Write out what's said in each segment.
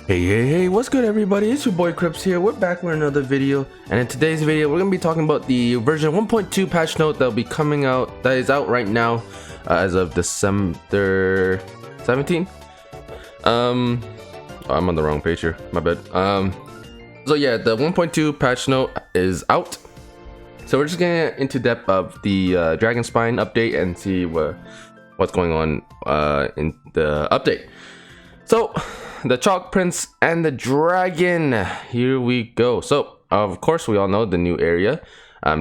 Hey, what's good everybody? It's your boy Krypts here. We're back with another video, and in today's video we're going to be talking about the version 1.2 patch note that will be coming out, that is out right now as of December 17th. I'm on the wrong page here, my bad. So yeah, the 1.2 patch note is out. So we're just gonna get into depth of the Dragon Spine update and see what's going on in the update. So the Chalk Prince and the Dragon, here we go. So of course we all know the new area,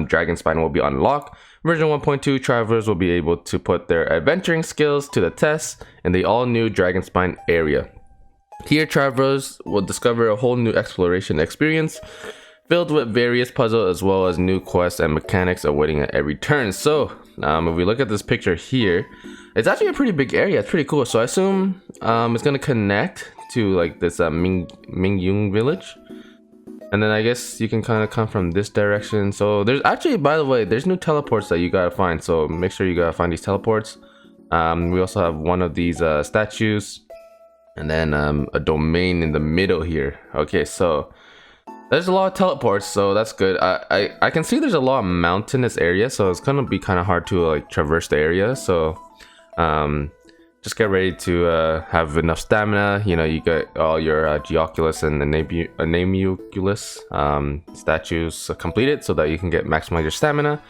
Dragon Spine will be unlocked. Version 1.2 travelers will be able to put their adventuring skills to the test in the all new Dragon Spine area. Here travelers will discover a whole new exploration experience filled with various puzzles as well as new quests and mechanics awaiting at every turn. So if we look at this picture here, it's actually a pretty big area. It's pretty cool. So I assume it's gonna connect to like this Mingyung village, and then I guess you can kind of come from this direction. So there's actually, by the way, there's new teleports that you gotta find, so make sure you gotta find these teleports. We also have one of these statues, and then a domain in the middle here. Okay, so there's a lot of teleports, so that's good. I can see there's a lot of mountainous area, so it's gonna be kind of hard to like traverse the area. So just get ready to have enough stamina. You know, you got all your Geoculus and the Namuculus statues completed so that you can maximize your stamina.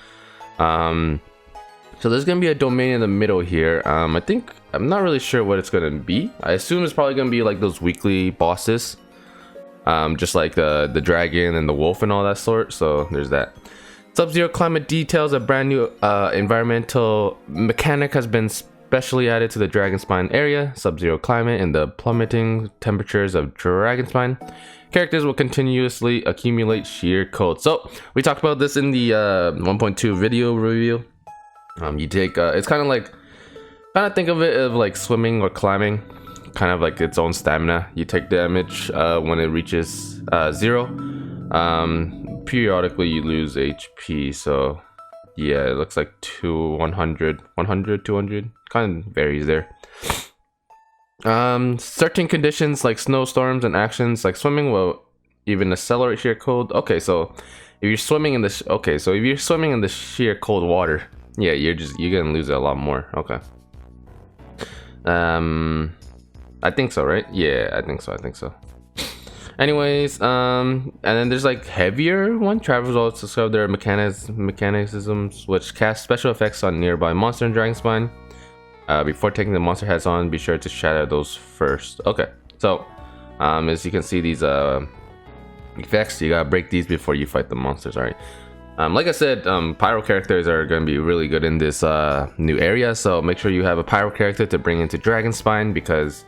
So there's gonna be a domain in the middle here. I think, I'm not really sure what it's gonna be. I assume it's probably gonna be like those weekly bosses, just like the dragon and the wolf and all that sort. So there's that. Subzero Climate details a brand new environmental mechanic has been specially added to the Dragon Spine area. Subzero Climate and the plummeting temperatures of Dragon Spine. Characters will continuously accumulate sheer cold. So we talked about this in the 1.2 video review. You take it's kind of think of it as like swimming or climbing, kind of like its own stamina. You take damage when it reaches 0. Periodically you lose HP, so yeah, it looks like 100, 200, kind of varies there. Certain conditions like snowstorms and actions like swimming will even accelerate sheer cold. Okay, so if you're swimming in the sheer cold water, yeah, you're gonna lose it a lot more. Okay. I think so, right? Yeah, I think so. Anyways, and then there's like heavier one. Travelers also discover their mechanisms which cast special effects on nearby monster and Dragon Spine. Before taking the monster heads on, be sure to shatter those first. Okay, so as you can see, these effects, you gotta break these before you fight the monsters. All right. Like I said, pyro characters are gonna be really good in this new area, so make sure you have a pyro character to bring into Dragon Spine, because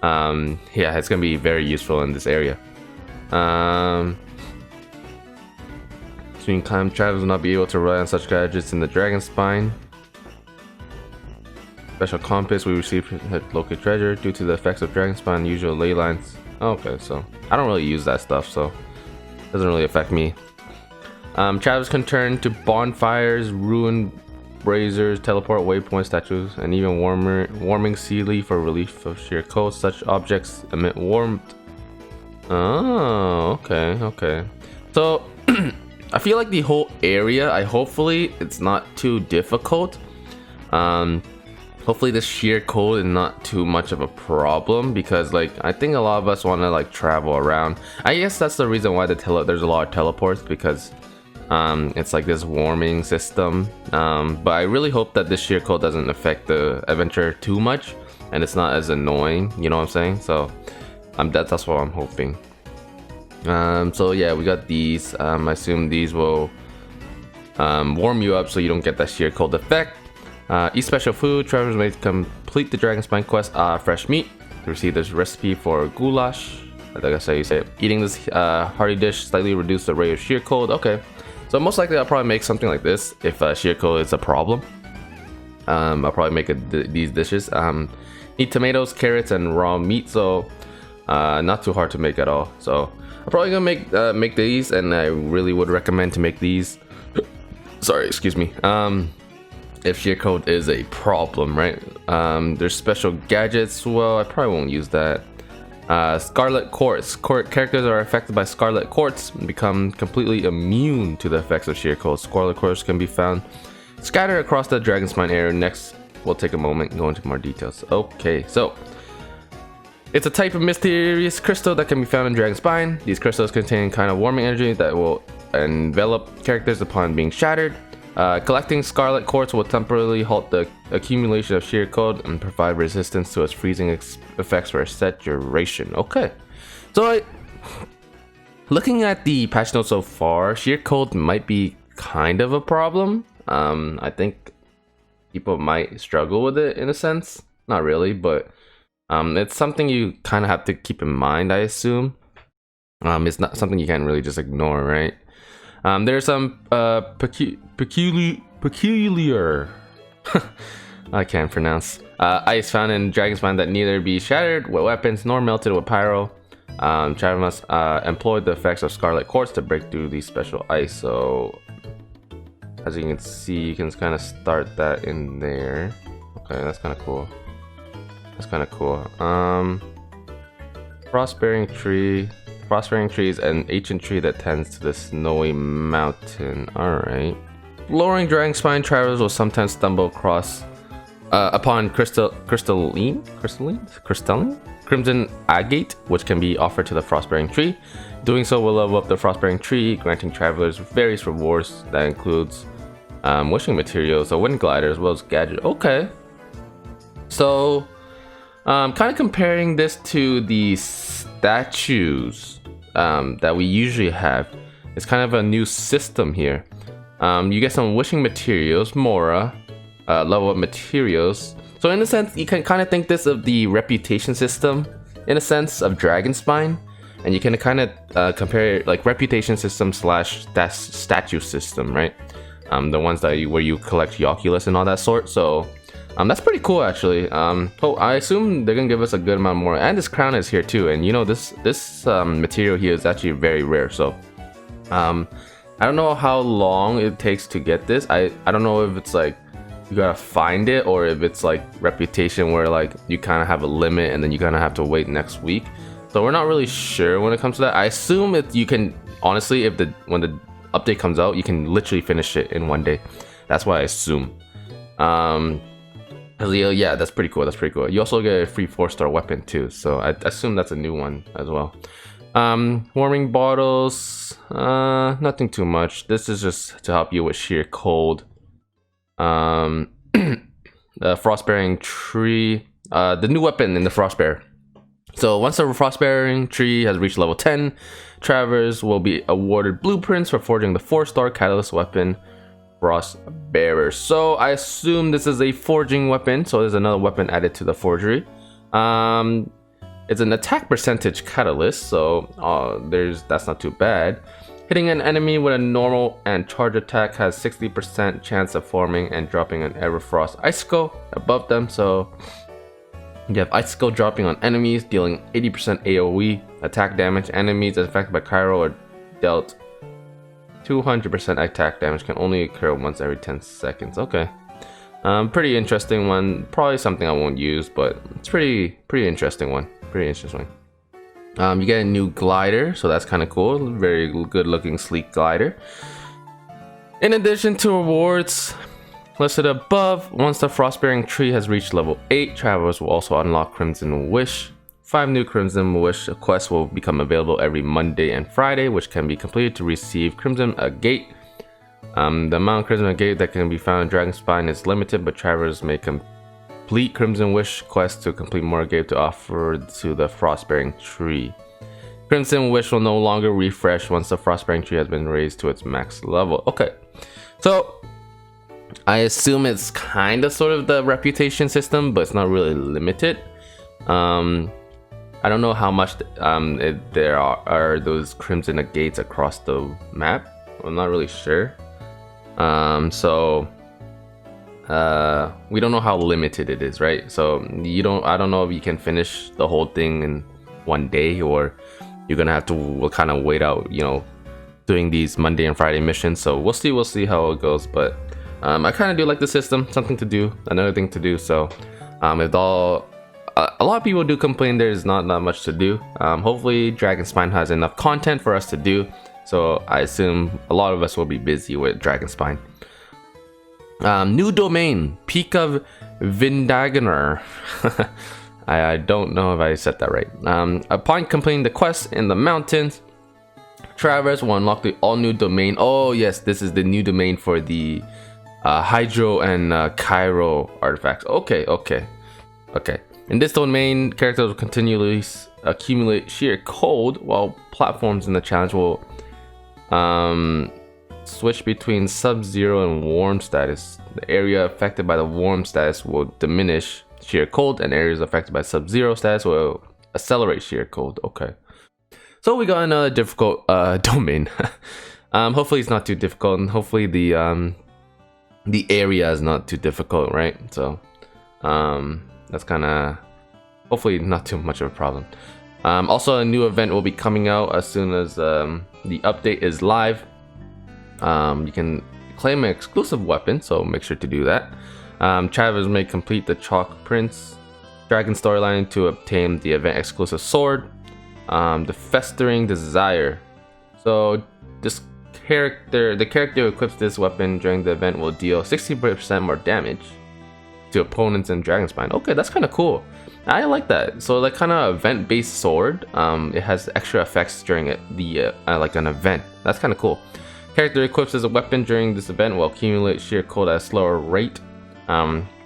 yeah, it's gonna be very useful in this area. Between climb, travelers will not be able to rely on such gadgets in the Dragon Spine. Special compass we receive locate treasure due to the effects of Dragon Spine usual ley lines. Okay, so I don't really use that stuff, so it doesn't really affect me. Travelers can turn to bonfires, ruined braziers, teleport waypoint statues, and even warming sea leaf for relief of sheer cold. Such objects emit warmth. Oh, okay. So I feel like the whole area, hopefully it's not too difficult. Hopefully this sheer cold is not too much of a problem, because like I think a lot of us want to like travel around. I guess that's the reason why there's a lot of teleports, because it's like this warming system. But I really hope that this sheer cold doesn't affect the adventure too much and it's not as annoying, you know what I'm saying? So that's what I'm hoping. So yeah, we got these. I assume these will warm you up so you don't get that sheer cold effect. Eat special food. Travelers may complete the Dragon Spine quest, fresh meat, to receive this recipe for goulash. Like I said, you say eating this hearty dish slightly reduce the rate of sheer cold. Okay, so most likely I'll probably make something like this if sheer cold is a problem. I'll probably make these dishes. Eat tomatoes, carrots, and raw meat, so not too hard to make at all. So I'm probably gonna make these, and I really would recommend to make these. Sorry, excuse me. If sheer cold is a problem, right? There's special gadgets. Well, I probably won't use that. Scarlet Quartz. Characters are affected by Scarlet Quartz and become completely immune to the effects of sheer cold. Scarlet Quartz can be found scattered across the Dragon Spine area. Next, we'll take a moment and go into more details. Okay, so it's a type of mysterious crystal that can be found in Dragon Spine. These crystals contain kind of warming energy that will envelop characters upon being shattered. Collecting Scarlet Quartz will temporarily halt the accumulation of sheer cold and provide resistance to its freezing effects for a set duration. Okay, so looking at the patch notes so far, sheer cold might be kind of a problem. I think people might struggle with it in a sense. Not really, but it's something you kind of have to keep in mind, I assume. It's not something you can't really just ignore, right? There's some peculiar I can't pronounce ice found in Dragon Spine that neither be shattered with weapons nor melted with pyro. Traveler must employ the effects of Scarlet Quartz to break through the special ice. So as you can see, you can kind of start that in there. Okay, that's kind of cool. That's kind of cool. Frostbearing Tree. Frostbearing Tree is an ancient tree that tends to the snowy mountain. Alright. Lowering Dragon Spine travelers will sometimes stumble across upon crystalline crimson agate, which can be offered to the Frostbearing Tree. Doing so will level up the Frostbearing Tree, granting travelers various rewards that includes wishing materials, a wind glider, as well as gadget. Okay. So kind of comparing this to the statues that we usually have. It's kind of a new system here. You get some wishing materials, Mora, level up materials. So in a sense, you can kind of think this of the reputation system, in a sense, of Dragon Spine. And you can kind of compare it like reputation system slash statue system, right? The ones that where you collect Yoculus and all that sort. So that's pretty cool, actually. Oh, I assume they're gonna give us a good amount more, and this crown is here too. And you know, this material here is actually very rare. So I don't know how long it takes to get this. I don't know if it's like you gotta find it, or if it's like reputation where like you kind of have a limit and then you kind of have to wait next week. So we're not really sure when it comes to that. I assume you can honestly, when the update comes out, you can literally finish it in one day. That's what I assume. Yeah, that's pretty cool. That's pretty cool. You also get a free 4-star weapon too, so I assume that's a new one as well. Warming bottles, nothing too much. This is just to help you with sheer cold. The Frostbearing Tree, the new weapon in the Frostbear. So once the Frostbearing Tree has reached level 10, travelers will be awarded blueprints for forging the 4-star catalyst weapon, Frostbearer. So I assume this is a forging weapon, so there's another weapon added to the forgery. It's an attack percentage catalyst, so that's not too bad. Hitting an enemy with a normal and charge attack has 60% chance of forming and dropping an Everfrost Icicle above them. So you have Icicle dropping on enemies, dealing 80% AoE attack damage. Enemies affected by Cairo are dealt 200% attack damage, can only occur once every 10 seconds. Okay. Pretty interesting one. Probably something I won't use, but it's pretty interesting one. Pretty interesting. You get a new glider, so that's kind of cool. Very good looking, sleek glider. In addition to rewards listed above, once the Frostbearing Tree has reached level 8, travelers will also unlock Crimson Wish. 5 new Crimson Wish quests will become available every Monday and Friday, which can be completed to receive Crimson Agate. The amount of Crimson Agate that can be found in Dragon Spine is limited, but travelers may complete Crimson Wish quests to complete more agate to offer to the Frostbearing Tree. Crimson Wish will no longer refresh once the Frostbearing Tree has been raised to its max level. Okay, so I assume it's kind of sort of the reputation system, but it's not really limited. I don't know how much there are those Crimson Agates across the map. I'm not really sure. We don't know how limited it is, right? So I don't know if you can finish the whole thing in one day, or you're gonna have to kind of wait out, you know, doing these Monday and Friday missions. So we'll see how it goes. But I kind of do like the system, something to do, another thing to do. So if all a lot of people do complain there's not that much to do. Hopefully Dragon Spine has enough content for us to do, so I assume a lot of us will be busy with Dragon Spine. New domain, Peak of Vindaganer. I don't know if I said that right. Upon completing the quest in the mountains, Travis will unlock the all new domain. Oh yes, this is the new domain for the Hydro and Cairo artifacts. Okay. In this domain, characters will continually accumulate sheer cold, while platforms in the challenge will switch between Sub-Zero and warm status. The area affected by the warm status will diminish sheer cold, and areas affected by Sub-Zero status will accelerate sheer cold. Okay. So we got another difficult domain. Hopefully it's not too difficult, and hopefully the area is not too difficult, right? So that's kind of hopefully not too much of a problem. Also, a new event will be coming out as soon as the update is live. You can claim an exclusive weapon, so make sure to do that. Travis may complete the Chalk Prince Dragon storyline to obtain the event exclusive sword, the Festering Desire. So the character who equips this weapon during the event will deal 60% more damage to opponents in Dragon Spine. Okay, that's kind of cool. I like that. So like kind of event-based sword. It has extra effects during like an event. That's kind of cool. Character equips as a weapon during this event will accumulate sheer cold at a slower rate.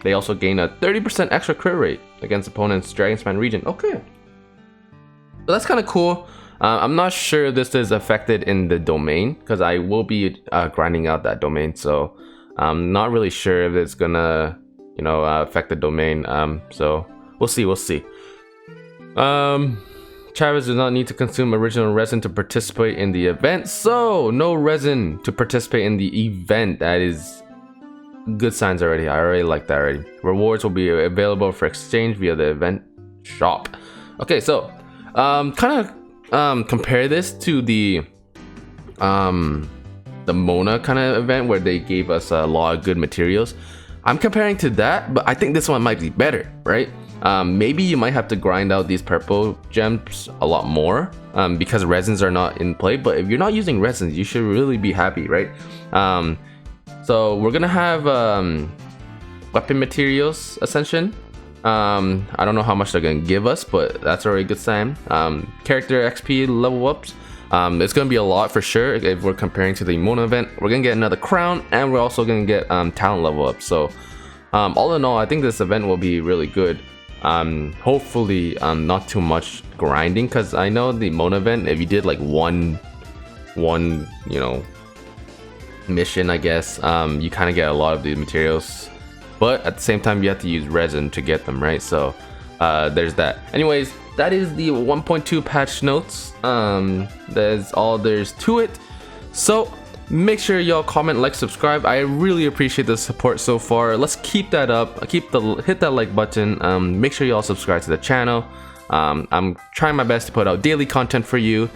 They also gain a 30% extra crit rate against opponents' Dragon Spine region. Okay, so that's kind of cool. I'm not sure this is affected in the domain because I will be grinding out that domain, so I'm not really sure if it's gonna, affect the domain. So we'll see. Travis does not need to consume original resin to participate in the event, so no resin to participate in the event. That is good signs already. I already like that already. Rewards will be available for exchange via the event shop. Okay, so kind of compare this to the Mona kind of event where they gave us a lot of good materials. I'm comparing to that, but I think this one might be better, right? Maybe you might have to grind out these purple gems a lot more because resins are not in play, but if you're not using resins, you should really be happy, right? So we're gonna have weapon materials ascension. I don't know how much they're gonna give us, but that's already a good sign. Character XP level ups. It's gonna be a lot for sure if we're comparing to the Mona event. We're gonna get another crown, and we're also gonna get talent level up. So all in all, I think this event will be really good. Hopefully not too much grinding, because I know the Mona event, if you did like one mission, I guess, you kind of get a lot of the materials, but at the same time you have to use resin to get them, right? So there's that. Anyways, that is the 1.2 patch notes. That's all there's to it. So make sure y'all comment, like, subscribe. I really appreciate the support so far. Let's keep that up. Hit that like button. Make sure y'all subscribe to the channel. I'm trying my best to put out daily content for you.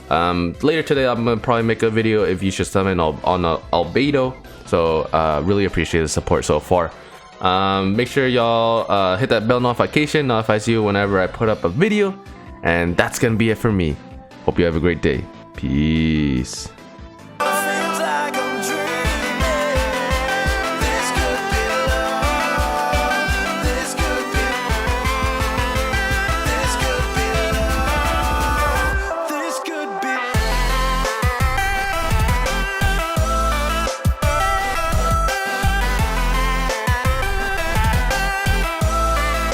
Later today I'm gonna probably make a video if you should summon on Albedo. So really appreciate the support so far. Make sure y'all hit that bell notification, notifies you whenever I put up a video. And that's gonna be it for me. Hope you have a great day. Peace.